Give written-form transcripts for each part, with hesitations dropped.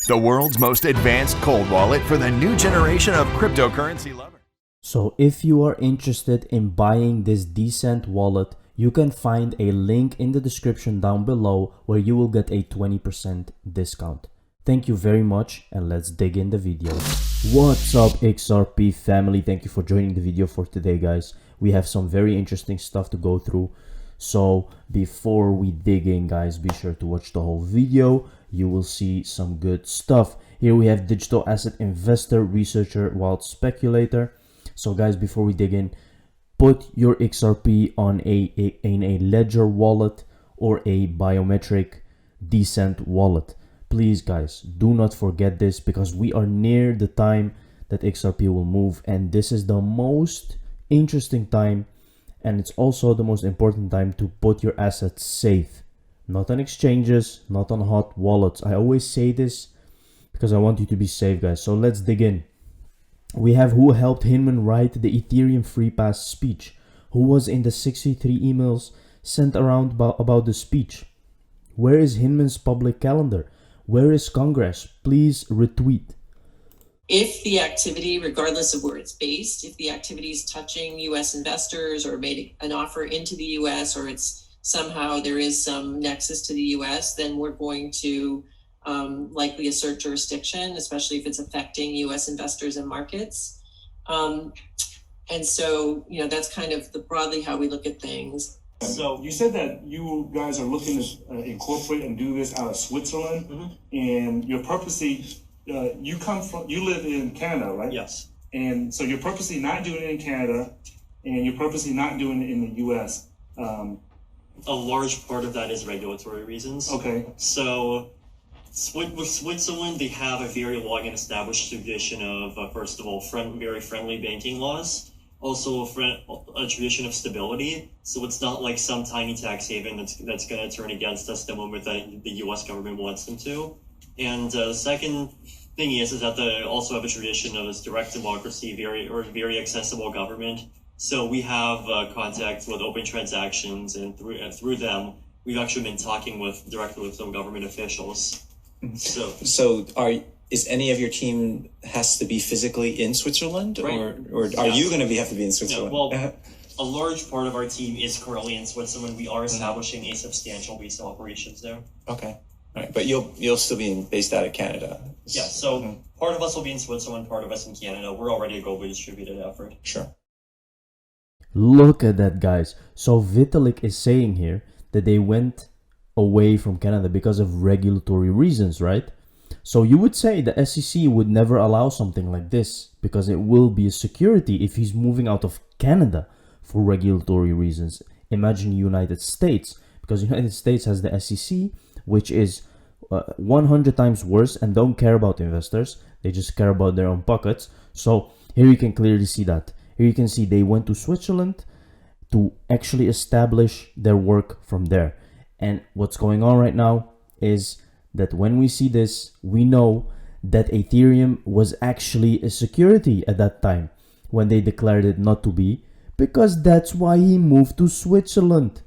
the world's most advanced cold wallet for the new generation of cryptocurrency lovers. So if you are interested in buying this decent wallet, you can find a link in the description down below where you will get a 20% discount. Thank you very much, and let's dig in the video. What's up, XRP family? Thank you for joining the video for today, guys. We have some very interesting stuff to go through. So before we dig in, guys, be sure to watch the whole video. You will see some good stuff. Here we have digital asset investor, researcher, wild speculator. So guys, before we dig in, put your XRP on in a ledger wallet or a biometric decent wallet. Please guys, do not forget this, because we are near the time that XRP will move, and this is the most interesting time, and it's also the most important time to put your assets safe. Not on exchanges, not on hot wallets. I always say this because I want you to be safe, guys. So let's dig in. We have who helped Hinman write the Ethereum Free Pass speech, who was in the 63 emails sent around about the speech. Where is Hinman's public calendar? Where is Congress? Please retweet. If the activity, regardless of where it's based, if the activity is touching U.S. investors or made an offer into the U.S., or it's somehow there is some nexus to the U.S., then we're going to likely assert jurisdiction, especially if it's affecting U.S. investors and markets. And so, that's kind of broadly how we look at things. So you said that you guys are looking to incorporate and do this out of Switzerland, and you're purposely, you live in Canada, right? Yes. And so you're purposely not doing it in Canada, and you're purposely not doing it in the U.S. A large part of that is regulatory reasons. Okay. So with Switzerland, they have a very long and established tradition of, first of all, very friendly banking laws. Also a tradition of stability. So it's not like some tiny tax haven that's going to turn against us the moment that the U.S. government wants them to. And the second thing is that they also have a tradition of this direct democracy, very accessible government. So we have contact with open transactions, and through them, we've actually been talking directly with some government officials. Is any of your team has to be physically in Switzerland, right, or are you going to have to be in Switzerland? No, well, a large part of our team is currently in Switzerland. We are establishing a substantial base of operations there. Okay, all right, but you'll still be based out of Canada. Yeah, so part of us will be in Switzerland, part of us in Canada. We're already a globally distributed effort. Sure. Look at that, guys. So Vitalik is saying here that they went away from Canada because of regulatory reasons, right? So you would say the SEC would never allow something like this because it will be a security if he's moving out of Canada for regulatory reasons. Imagine United States, because United States has the SEC, which is 100 times worse and don't care about investors. They just care about their own pockets. So here you can clearly see that. Here you can see they went to Switzerland to actually establish their work from there. And what's going on right now is that when we see this, we know that Ethereum was actually a security at that time when they declared it not to be, because that's why he moved to Switzerland.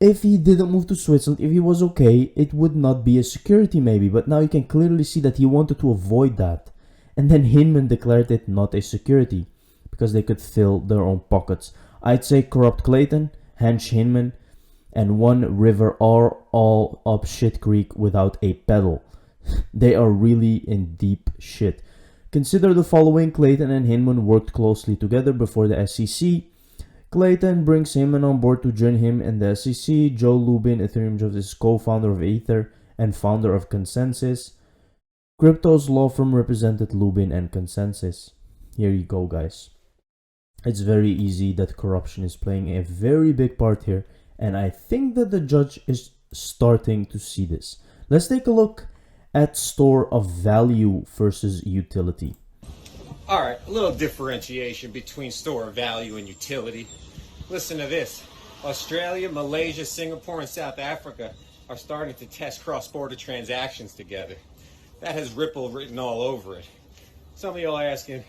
If he didn't move to Switzerland, if he was okay, it would not be a security maybe, but now you can clearly see that he wanted to avoid that. And then Hinman declared it not a security because they could fill their own pockets. I'd say Corrupt Clayton, Hench Hinman, and One River are all up shit creek without a pedal. They are really in deep shit. Consider the following: Clayton and Hinman worked closely together before the SEC. Clayton brings Hinman on board to join him in the SEC. Joe Lubin, Ethereum Justice, co-founder of Ether and founder of Consensus. Crypto's law firm represented Lubin and Consensus. Here you go, guys. It's very easy that corruption is playing a very big part here. And I think that the judge is starting to see this. Let's take a look at store of value versus utility. All right, a little differentiation between store of value and utility. Listen to this. Australia, Malaysia, Singapore, and South Africa are starting to test cross-border transactions together. That has Ripple written all over it. Some of y'all are asking,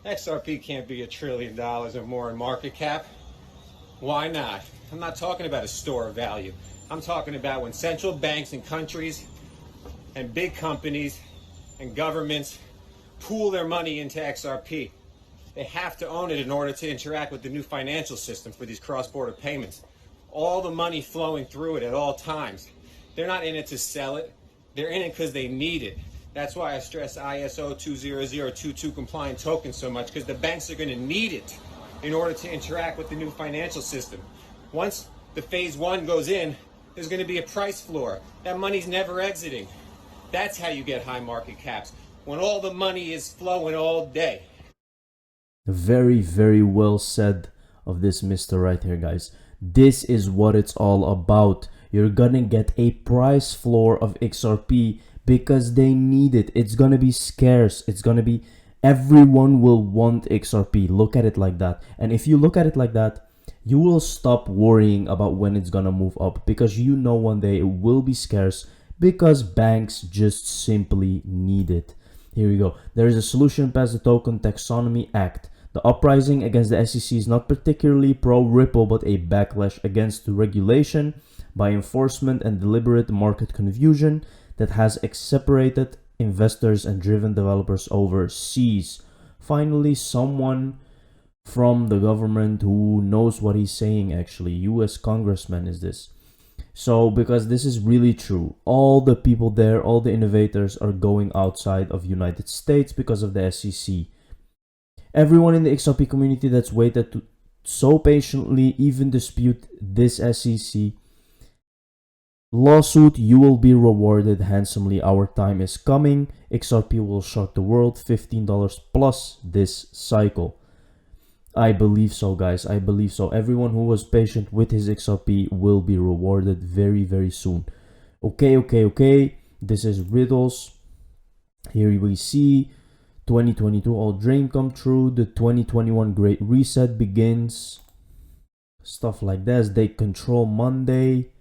XRP can't be $1 trillion or more in market cap. Why not? I'm not talking about a store of value. I'm talking about when central banks and countries and big companies and governments pool their money into XRP. They have to own it in order to interact with the new financial system for these cross-border payments. All the money flowing through it at all times. They're not in it to sell it. They're in it because they need it. That's why I stress ISO 20022 compliant tokens so much, because the banks are going to need it in order to interact with the new financial system. Once the phase one goes in, there's going to be a price floor. That money's never exiting. That's how you get high market caps, when all the money is flowing all day. Very, very well said of this Mr. right here, guys. This is what it's all about. You're gonna get a price floor of XRP because they need it. It's gonna be scarce. It's gonna be, everyone will want XRP. Look at it like that. And if you look at it like that, you will stop worrying about when it's gonna move up, because you know one day it will be scarce because banks just simply need it. Here we go. There is a solution past the Token Taxonomy Act. The uprising against the SEC is not particularly pro-Ripple, but a backlash against the regulation by enforcement and deliberate market confusion that has separated investors and driven developers overseas. Finally, someone from the government who knows what he's saying, actually. US congressman is this. So, because this is really true, all the people there, all the innovators are going outside of United States because of the SEC. Everyone in the XRP community that's waited to so patiently even dispute this SEC lawsuit, you will be rewarded handsomely. Our time is coming. XRP will shock the world. $15 plus this cycle. I believe so, guys. I believe so. Everyone who was patient with his XRP will be rewarded very, very soon. Okay. This is riddles. Here we see 2022 all dream come true. The 2021 great reset begins. Stuff like this. They control Monday.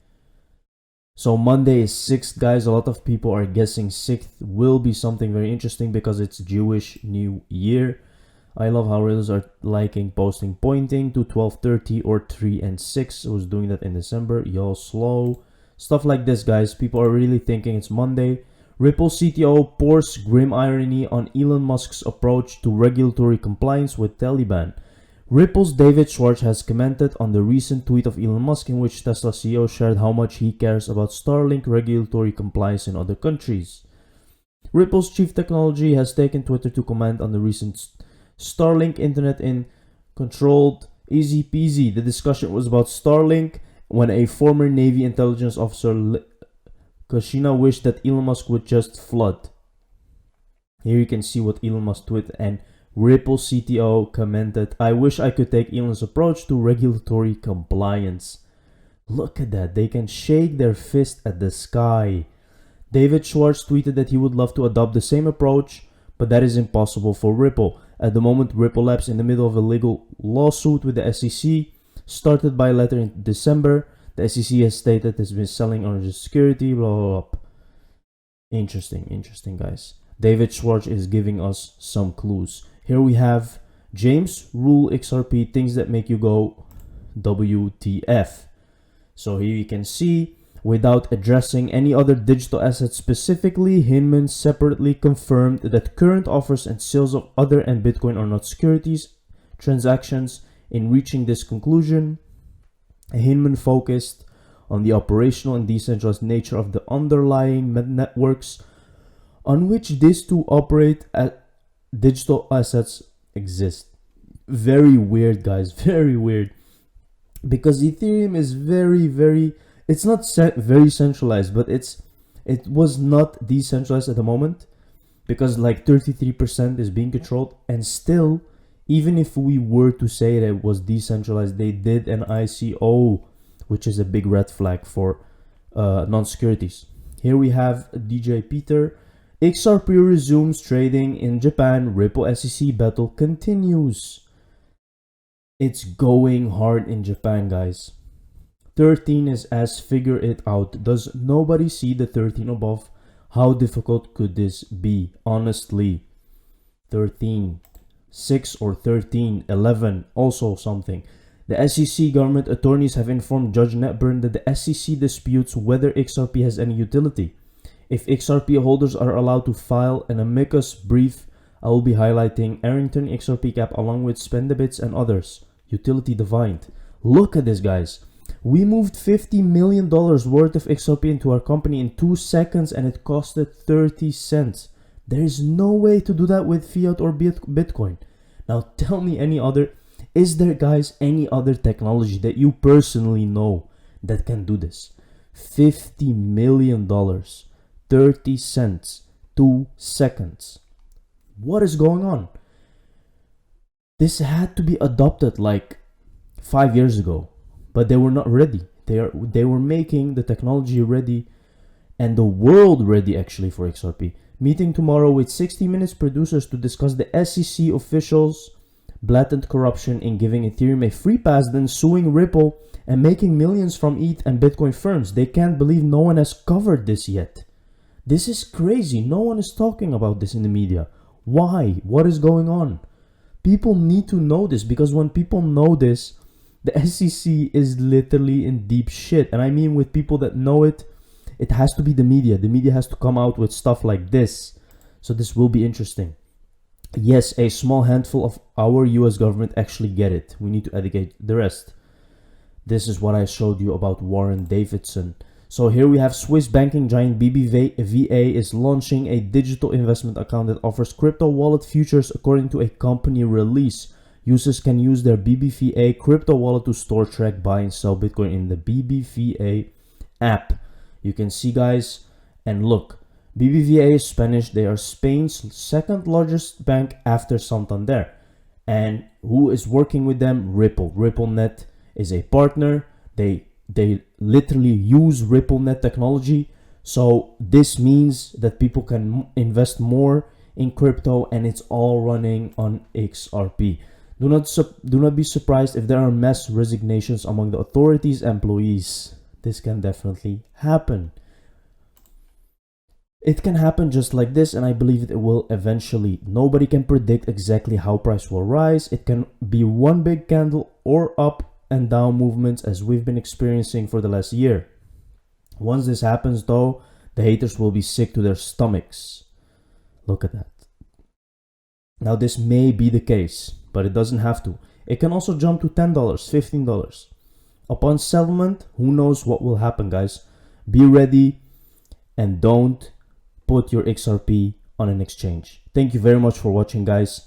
So Monday is 6th, guys. A lot of people are guessing 6th will be something very interesting because it's Jewish New Year. I love how riddles are liking posting pointing to 12:30 or 3 and 6. I was doing that in December. Y'all slow. Stuff like this, guys. People are really thinking it's Monday. Ripple CTO pours grim irony on Elon Musk's approach to regulatory compliance with Taliban. Ripple's David Schwartz has commented on the recent tweet of Elon Musk in which Tesla CEO shared how much he cares about Starlink regulatory compliance in other countries. Ripple's chief technology has taken Twitter to comment on the recent Starlink internet in controlled easy peasy. The discussion was about Starlink when a former Navy intelligence officer Kashina wished that Elon Musk would just flood. Here you can see what Elon Musk tweeted, and Ripple CTO commented, I wish I could take Elon's approach to regulatory compliance. Look at that. They can shake their fist at the sky. David Schwartz tweeted that he would love to adopt the same approach, but that is impossible for Ripple. At the moment, Ripple Labs, in the middle of a legal lawsuit with the SEC, started by letter in December. The SEC has stated it's been selling on security, blah, blah, blah. Interesting, guys. David Schwartz is giving us some clues. Here we have James Rule XRP, things that make you go WTF. So here you can see, without addressing any other digital assets specifically, Hinman separately confirmed that current offers and sales of Other and Bitcoin are not securities transactions. In reaching this conclusion, Hinman focused on the operational and decentralized nature of the underlying networks on which these two operate digital assets exist. Very weird, guys. Very weird. Because Ethereum is very, it's not very centralized, but it was not decentralized at the moment, because like 33% is being controlled, and still, even if we were to say that it was decentralized, they did an ICO, which is a big red flag for non-securities. Here we have DJ Peter. XRP resumes trading in Japan. Ripple SEC battle continues. It's going hard in Japan, guys. 13 is as figure it out. Does nobody see the 13 above? How difficult could this be? Honestly. 13. 6 or 13. 11. Also something. The SEC government attorneys have informed Judge Netburn that the SEC disputes whether XRP has any utility. If XRP holders are allowed to file an amicus brief, I will be highlighting Arrington XRP cap along with Spendabits and others. Utility defined. Look at this, guys. We moved $50 million worth of XRP into our company in 2 seconds and it costed 30 cents. There is no way to do that with fiat or Bitcoin. Now tell me is there, guys, any other technology that you personally know that can do this? $50 million, 30 cents, 2 seconds. What is going on? This had to be adopted like 5 years ago, but they were not ready. They were making the technology ready and the world ready actually for XRP. Meeting tomorrow with 60 Minutes producers to discuss the SEC officials' blatant corruption in giving Ethereum a free pass, then suing Ripple and making millions from ETH and Bitcoin firms. They can't believe no one has covered this yet. This is crazy. No one is talking about this in the media. Why? What is going on? People need to know this, because when people know this, the SEC is literally in deep shit. And I mean, with people that know it, it has to be the media. The media has to come out with stuff like this. So this will be interesting. Yes, a small handful of our US government actually get it. We need to educate the rest. This is what I showed you about Warren Davidson. So here we have Swiss banking giant BBVA is launching a digital investment account that offers crypto wallet features according to a company release. Users can use their BBVA crypto wallet to store, track, buy and sell Bitcoin in the BBVA app. You can see, guys, and look, BBVA is Spanish. They are Spain's second largest bank after Santander. And who is working with them? Ripple. RippleNet is a partner. They literally use RippleNet technology. So this means that people can invest more in crypto, and it's all running on XRP. Do not be surprised if there are mass resignations among the authorities' employees. This can definitely happen. It can happen just like this, and I believe it will eventually. Nobody can predict exactly how price will rise. It can be one big candle or up and down movements as we've been experiencing for the last year. Once this happens though, the haters will be sick to their stomachs. Look at that. Now this may be the case, but it doesn't have to. It can also jump to $10, $15. Upon settlement, who knows what will happen, guys. Be ready and don't put your XRP on an exchange. Thank you very much for watching, guys.